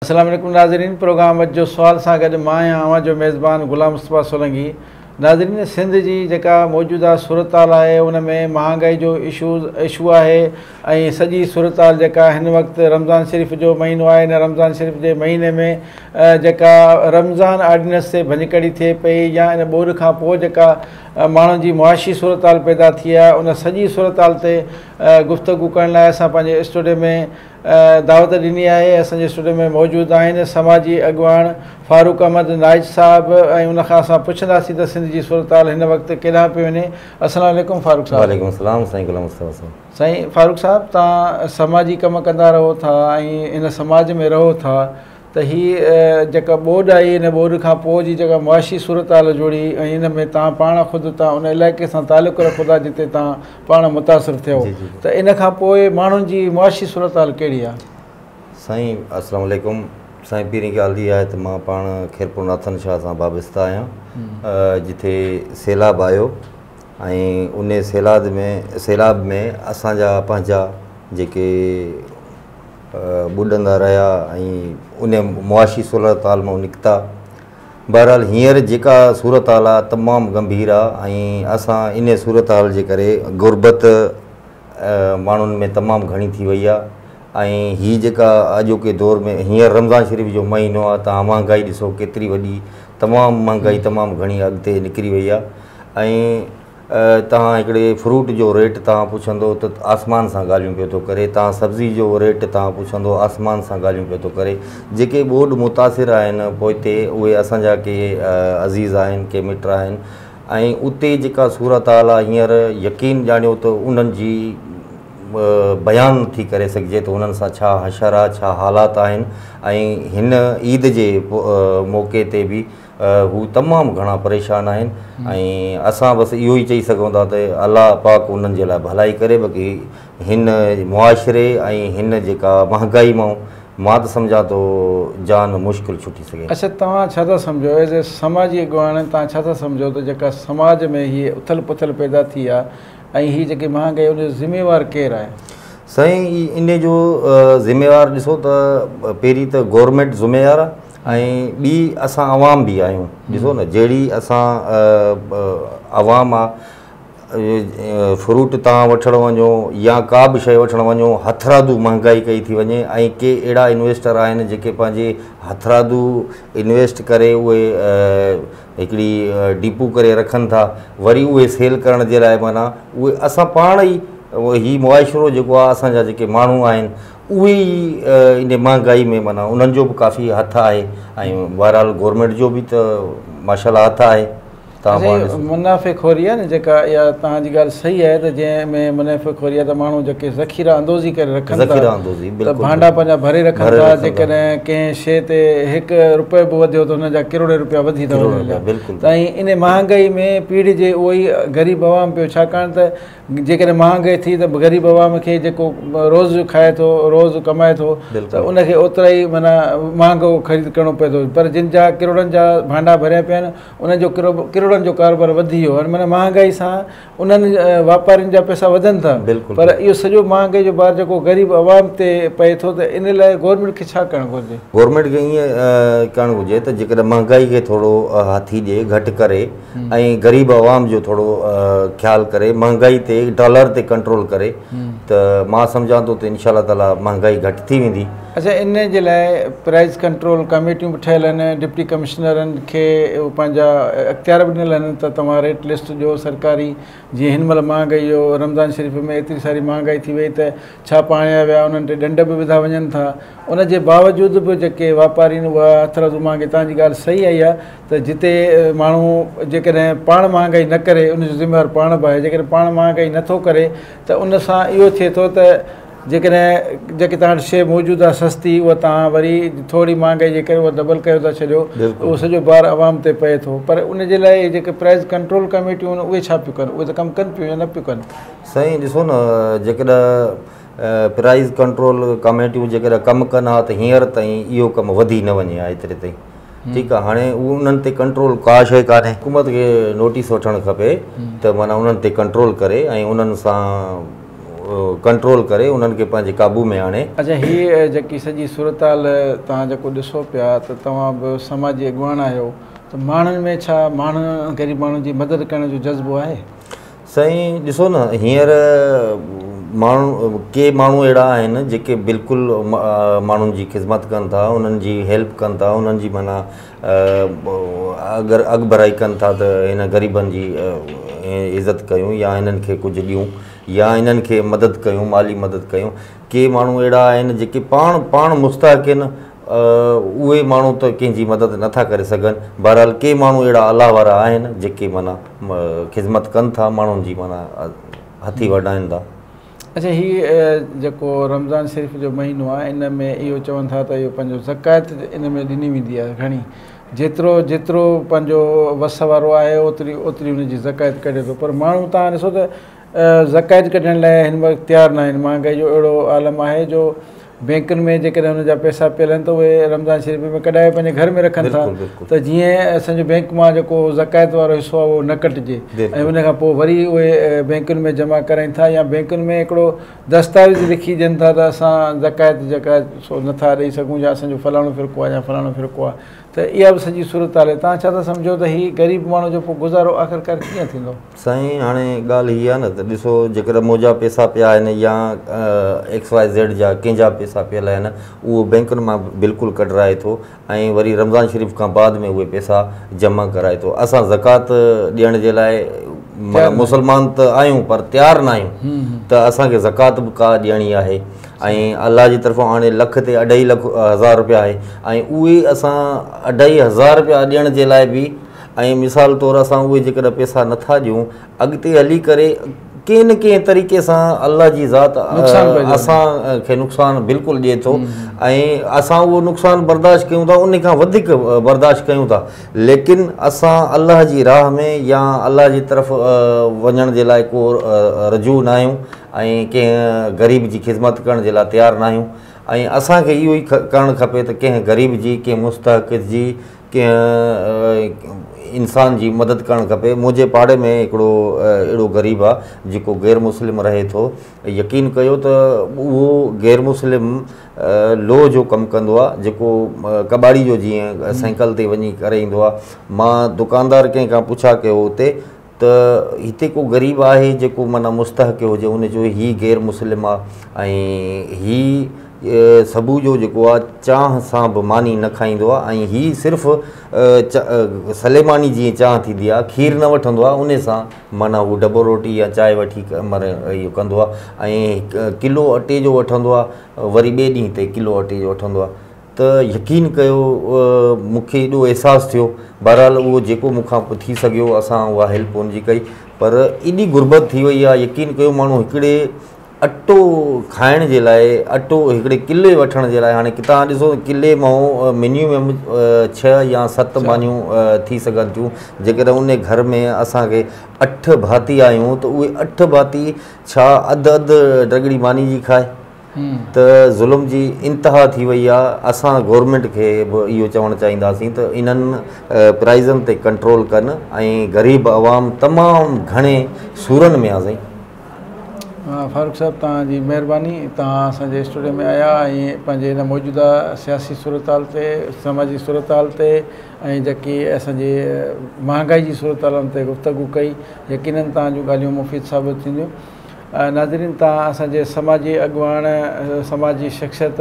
अस्सलाम वालेकुम नाज़रीन, प्रोग्राम जो सवाल सां गॾु मां आहियां जो मेज़बान गुलाम मुस्तफ़ा सोलंकी। नाज़रीन, सिंध जी जेका मौजूदा सूरत हाल आहे उन में महांगाई जो इशू आहे ऐं सॼी सूरत हाल जेका हिन वक़्तु रमज़ान शरीफ़ जो महीनो आहे, हिन रमज़ान शरीफ़ जे महीने में जेका रमज़ान ऑर्डिनेंस ते भञकड़ी थिए पई या इन ॿोॾि खां पोइ जेका माण्हुनि जी मुआशी सूरत हाल पैदा थी आहे, उन सॼी सूरत हाल ते गुफ़्तगू करण लाइ असां पंहिंजे स्टूडियो में दावत ॾिनी आहे। असांजे स्टूडियो में मौजूदु आहिनि समाजी अॻुवान फारूक अहमद नाइज साहिबु ऐं उनखां असां पुछंदासीं त सिंध जी सूरत हाल हिन वक़्तु केॾांहुं पई वञे। अस्सलाम वालेकुम फारूक साहिबु। वालेकुम सलाम साईं गुलाम मुस्तफ़ा साहिबु। साईं फारूक साहिबु, तव्हां समाजी कमु कंदा रहो था ऐं इन समाज में रहो था, त हीअ जेका ॿोॾि आई इन ॿोॾि खां पोइ जी जेका मुआशी सूरत हाल जोड़ी ऐं इन में तव्हां पाण ख़ुदि तव्हां उन इलाइक़े सां तालुक़ु रखो था जिते तव्हां पाण मुतासिर थियो, त इन खां पोइ माण्हुनि जी मुआशी सूरत हाल कहिड़ी आहे? साईं अस्सलाम वालेकुम। साईं पहिरीं ॻाल्हि इहा आहे त मां पाण खैरपुर नाथन शाह सां वाबस्ता आहियां, जिथे सैलाब आयो ऐं उन सैलाब में असांजा पंहिंजा जेके ॿुॾंदा रहिया ऐं उन मुआशी सूरत हाल मां निकिता। बहरहाल हींअर जेका सूरत हाल आहे तमामु गंभीर आहे ऐं असां इन सूरत हाल जे करे गुरबत माण्हुनि में तमामु घणी थी वई आहे ऐं हीअ जेका अॼोके दौर में हींअर रमज़ान शरीफ़ जो महीनो आहे, तव्हां महांगाई ॾिसो केतिरी वॾी, तमामु महांगाई तमामु घणी अॻिते निकिरी वई आहे। ऐं तव्हां हिकिड़े फ्रूट जो रेट तव्हां पुछंदो त आसमान सां ॻाल्हियूं पियो थो करे, तव्हां सब्ज़ी जो रेट तव्हां पुछंदो आसमान सां ॻाल्हियूं पियो थो करे। जेके ॿोॾि मुतासिर आहिनि पोइ हिते उहे असांजा के अज़ीज़ आहिनि, के मिट आहिनि ऐं उते जेका सूरत हाल आहे हींअर यकीन ॼाणियो त उन्हनि जी बयानु थी करे सघिजे त उन्हनि सां छा हशर आहे, छा हालात आहिनि। ऐं हिन ईद जे मौक़े ते बि हू तमामु घणा परेशान आहिनि ऐं असां बसि इहो ई चई सघूं था त अलाह पाक उन्हनि जे लाइ भलाई करे, बाक़ी हिन मुआशिरे ऐं हिन जेका महांगाई मां त सम्झां थो जान मुश्किल छुटी सघे। अच्छा, तव्हां छा था सम्झो एज़ ए समाजी अॻुवान, तव्हां छा था सम्झो त जेका समाज में हीअ उथल पुथल पैदा थी आहे ऐं हीअ जेकी महांगाई उन जो ज़िम्मेवारु केरु आहे? साईं, इन जो ज़िम्मेवारु ॾिसो त पहिरीं त गवर्नमेंट ज़िम्मेवारु आहे ऐं ॿी असां आवाम बि आहियूं। ॾिसो न, जहिड़ी असां आवाम आहे, फ्रूट तव्हां वठणु वञो या का बि शइ वठणु वञो, हथरादू महांगाई कई थी वञे ऐं के अहिड़ा इन्वेस्टर आहिनि जेके पंहिंजे हथरादू इन्वेस्ट करे उहे हिकिड़ी डिपू करे रखनि था, वरी उहे सेल करण जे लाइ माना उहे असां पाण ई हीउ मुआशिरो जेको आहे असांजा जेके माण्हू आहिनि उहे ई इन महांगाई में माना उन्हनि जो बि काफ़ी हथु आहे ऐं बहरहाल गवर्नमेंट जो बि त माशाल्लाह हथु आहे। मुनाफ़ेखोरी आहे न जेका, इहा तव्हांजी ॻाल्हि सही आहे त जंहिंमें मुनाफ़ेखोरी आहे त माण्हू जेके ज़ख़ीरा अंदोज़ी करे रखनि था, त भांडा पंहिंजा भरे रखनि था, जेकॾहिं कंहिं शइ ते हिकु रुपयो बि वधियो त हुनजा किरोड़ रुपया वधी था वञनि। त इन महांगाई में पीढ़िजे उहो ई ग़रीब अवाम पियो, छाकाणि त जेकॾहिं महांगाई थी त ग़रीब अवाम खे जेको रोज़ु खाए थो, रोज़ु कमाए थो, त उनखे ओतिरा ई माना महांगो ख़रीद करिणो पए थो। पर जिन जा किरोड़नि जा भांडा भरिया पिया आहिनि उनजो किरोड़नि जो कारोबार वधी वियो आहे। माना महांगाई सां उन्हनि वापारियुनि जा पैसा वधनि था, पर इहो सॼो महांगाई जो भार जेको ग़रीब अवाम ते पए थो, त इन लाइ गवर्नमेंट खे छा करणु घुरिजे? गवर्नमेंट खे ईअं करणु घुरिजे त जेकॾहिं महांगाई खे थोरो हथी ॾिए, घटि करे ऐं ग़रीब अवाम जो थोरो ख़्यालु करे, महांगाई ते डॉलर ते कंट्रोल करे, त मां सम्झां थो त इनशा ताला महांगाई घटि थी वेंदी। अच्छा, इन जे लाइ प्राइस कंट्रोल कमेटियूं बि ठहियल आहिनि, डिप्टी कमिश्नरनि खे पंहिंजा अख़्तियार बि ॾिनल आहिनि त तव्हां रेट लिस्ट ॾियो सरकारी। जीअं हिन महिल महांगाई जो रमज़ान शरीफ़ में एतिरी सारी महांगाई थी वई त छा पाणिया विया, उन्हनि ते ॾंड बि विधा वञनि था। उनजे बावजूदि बि जेके वापारी आहिनि उहा हथरादू महांगाई, तव्हांजी ॻाल्हि सही आई आहे त जिते माण्हू जेकॾहिं पाण महांगाई न करे उनजो ज़िम्मेवारु पाण बि आहे, जेकॾहिं पाण महांगाई नथो करे त उन सां इहो थिए थो त जेकॾहिं जेके तव्हां वटि शइ मौजूदु आहे सस्ती, उहा तव्हां वरी थोरी महांगाई जे करे उहा डबल कयो था छॾियो, उहो सॼो भार आवाम ते पए थो। पर उनजे लाइ जेके प्राइस कंट्रोल कमेटियूं आहिनि उहे छा पियूं कनि? उहे त कमु कनि पियूं या न पियूं कनि? साईं ॾिसो न, जेकॾहिं प्राइस कंट्रोल कमेटियूं जेकॾहिं कमु कनि हा त हींअर ताईं इहो कमु वधी न वञे हा एतिरे ताईं। ठीकु आहे, हाणे उन्हनि ते कंट्रोल का शइ कान्हे। हुकूमत खे नोटिस वठणु खपे त माना उन्हनि ते कंट्रोल करे ऐं उन्हनि सां कंट्रोल करे उन्हनि खे पंहिंजे क़ाबू में आणे। अच्छा, हीअ जेकी सॼी सूरत हाल तव्हां जेको ॾिसो पिया त तव्हां बि समाजी अॻुवान आहियो, त माण्हुनि में छा माण्हू ग़रीब माण्हुनि जी मदद करण जो जज़्बो आहे? साईं ॾिसो न, हींअर के माण्हू अहिड़ा आहिनि जेके बिल्कुलु माण्हुनि जी ख़िदमत कनि था, उन्हनि जी हेल्प कनि था, उन्हनि जी माना अगरि अॻिभराई कनि था त हिन ग़रीबनि जी इज़त कयूं या हिननि खे कुझु ॾियूं या हिननि खे मदद कयूं, माली मदद कयूं। के माण्हू अहिड़ा आहिनि जेके पाण मुस्तहक़ आहिनि, उहे माण्हू त कंहिंजी मदद नथा करे सघनि। बहरहाल के माण्हू अहिड़ा अलाह वारा आहिनि जेके माना ख़िदमत कनि था, माण्हुनि जी माना हथी वधाइनि था। अच्छा, हीअ जेको रमज़ान शरीफ़ जो महीनो आहे, इन में इहो चवनि था त इहो पंहिंजो ज़कात इन में ॾिनी वेंदी आहे घणी, जेतिरो पंहिंजो वस वारो आहे ओतिरी उनजी ज़कात कढे थो। पर माण्हू तव्हां ॾिसो त ज़कात कढण लाइ हिन वक़्तु तयारु न आहिनि। महांगाई जो अहिड़ो आलम आहे जो बैंकुनि में जेकॾहिं हुनजा पैसा पियल आहिनि त उहे रमज़ान शरीफ़ में कढाए पंहिंजे घर में रखनि था, त जीअं असांजो बैंक मां जेको ज़कात वारो हिसो आहे उहो न कटिजे, ऐं उन खां पोइ वरी उहे बैंकुनि में जमा कराइनि था या बैंकुनि में हिकिड़ो दस्तावेज़ लिखी ॾियनि था त असां ज़कात जेका सो नथा ॾेई सघूं या असांजो फलाणो फ़िरको आहे या फलाणो फ़िरको आहे। त इहा बि सॼी सूरत हाल आहे। तव्हां छा था सम्झो त हीअ ग़रीब माण्हू जो पोइ गुज़ारो आख़िरकार कीअं थींदो? साईं, हाणे ॻाल्हि हीअ आहे न त ॾिसो, जेकर मुंहिंजा पैसा पिया आहिनि या XYZ जा कंहिंजा पैसा पियल आहिनि, उहो बैंकुनि मां बिल्कुलु कढाए थो ऐं वरी रमज़ान शरीफ़ खां बाद में उहे पैसा जमा कराए थो। असां ज़कात ॾियण जे लाइ मुस्लमान त आहियूं पर तयारु न आहियूं, त असांखे ज़कात बि का ॾियणी आहे ऐं अलाह जी तरफ़ां हाणे लख ते 2.5 लख हज़ार रुपया आहे ऐं उहे असां 2.5 हज़ार रुपया ॾियण जे लाइ बि, ऐं मिसाल तौरु असां उहे जेकॾहिं पैसा नथा ॾियूं, अॻिते हली करे कंहिं न कंहिं तरीक़े सां अलाह जी ज़ात असांखे नुक़सानु बिल्कुलु ॾिए थो ऐं असां उहो नुक़सानु बर्दाश्त कयूं था, उन खां वधीक बर्दाश्त कयूं था। लेकिन असां अलाह जी राह में या अलाह जी तरफ़ वञण जे लाइ को रजू न आहियूं ऐं कंहिं ग़रीब जी ख़िदमत करण जे लाइ तयारु न आहियूं। ऐं असांखे इहो ई करणु खपे त कंहिं ग़रीब जी, कंहिं मुस्तहक़ जी, कंहिं इंसान जी मदद करणु खपे। मुंहिंजे पाड़े में हिकिड़ो अहिड़ो ग़रीब आहे जेको ग़ैर मुस्लिम रहे थो। यकीन कयो त उहो ग़ैर मुस्लिम लोह जो कमु कंदो आहे, जेको कबाड़ी जो जीअं साइकिल ते वञी करे ईंदो आहे। मां दुकानदार कंहिं खां पुछा कयो हुते त हिते को ग़रीब आहे जेको माना मुस्तहक़ हुजे, उन जो हीउ ग़ैर मुस्लिम आहे ऐं हीउ सबू जो जेको आहे चांहि सां बि मानी न खाईंदो आहे ऐं हीउ सिर्फ़ु सलेमानी जीअं चांहि थींदी आहे, खीर न वठंदो आहे, उन सां माना उहो डबो रोटी या चांहि वठी इहो कंदो आहे ऐं किलो अटे जो वठंदो आहे, वरी ॿिए ॾींहं ते किलो अटे जो वठंदो आहे। त यकीन कयो मूंखे एॾो अहसासु थियो। बहरहाल उहो जेको मूंखां थी सघियो असां उहा हेल्प हुनजी कई, पर एॾी गुरबत थी वई आहे। यकीन कयो माण्हू हिकिड़े अटो खाइण जे लाइ, अटो हिकिड़े किले वठण जे लाइ, हाणे तव्हां ॾिसो किले मां मिनिमम 6 या 7 मानियूं थी सघनि थियूं। जेकॾहिं उन घर में असांखे 8 भाती आहियूं त उहे 8 भाती छा अधु डगड़ी मानी जी खाए? त ज़ुल्म जी इंतिहा थी वई आहे। असां गवर्नमेंट खे बि इहो चवणु चाहींदासीं त इन्हनि प्राइज़नि ते कंट्रोल कनि ऐं ग़रीब अवाम तमामु घणे सूरनि में आहे। साईं फारूक साहब, तव्हांजी महिरबानी, तव्हां असांजे स्टूडियो में आया ऐं पंहिंजे हिन मौजूदा सियासी सूरत हाल ते, समाजी सूरत हाल ते ऐं जेकी असांजी महांगाई जी सूरत हालनि ते गुफ़्तगू कई। यकीननि तव्हां जूं ॻाल्हियूं मुफ़ीद साबित थींदियूं। नाज़रीन, तव्हां असांजे समाजी अॻुवान, समाजी शख़्सियत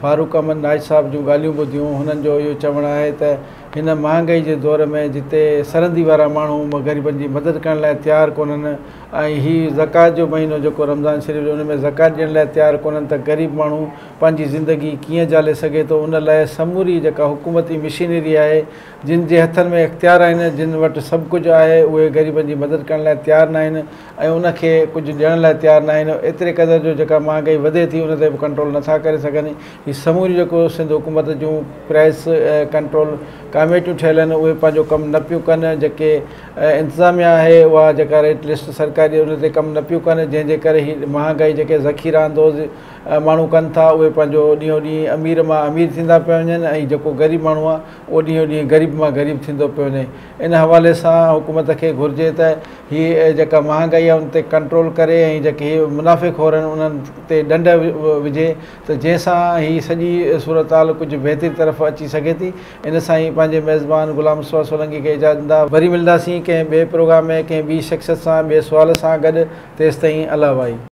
फारूक अहमद नाइज साहिब जूं ॻाल्हियूं ॿुधियूं। हुननि जो इहो चवणु आहे त हिन महांगाई जे दौर में जिते सरहदी वारा माण्हू ग़रीबनि जी मदद करण लाइ तयारु कोन्हनि ऐं हीउ ज़कात जो महीनो जेको रमज़ान शरीफ़ हुन में ज़कात ॾियण लाइ तयारु कोन्हनि, त ग़रीब माण्हू पंहिंजी ज़िंदगी कीअं ॼाले सघे थो। उन लाइ समूरी जेका हुकूमती मशीनरी आहे, जिन जे हथनि में इख़्तियार आहिनि, जिन वटि सभु कुझु आहे, उहे ग़रीबनि जी मदद करण लाइ तयारु न आहिनि ऐं उनखे कुझु ॾियण लाइ तयारु न आहिनि। एतिरे क़दुरु जो जेका महांगाई वधे थी उन ते बि कंट्रोल नथा करे सघनि। हीउ समूरी जेको सिंध हुकूमत जूं प्राइस कंट्रोल कमेटियूं ठहियल आहिनि उहे पंहिंजो कमु न पियूं कनि, जेके इंतिज़ामिया आहे उहा जेका रेट लिस्ट सरकारी उन ते कमु न पियूं कनि, जंहिंजे करे हीअ महांगाई जेके ज़ख़ीरा अंदोज़ माण्हू कनि था उहे पंहिंजो ॾींहों ॾींहुं अमीर मां अमीर थींदा पिया वञनि ऐं जेको ग़रीब माण्हू आहे उहो ॾींहों ॾींहुं ग़रीब मां ग़रीब थींदो पियो वञे। इन हवाले सां हुकूमत खे घुरिजे त हीअ जेका महांगाई आहे उन ते कंट्रोल करे ऐं जेके हीअ मुनाफ़िक़ोर आहिनि उन्हनि ते ॾंड विझे त जंहिंसां हीअ सॼी सूरत हाल कुझु बहितरी तरफ़ अची सघे थी। इन सां ई पंहिंजे मेज़बान ग़ुलाम मुस्तफ़ा सोलंकी खे इजाज़त ॾींदा, वरी मिलंदासीं कंहिं ॿिए प्रोग्राम में कंहिं ॿी शख़्सियत सां ॿिए सुवाल सां गॾु। तेसिताईं अल्लाह भाई।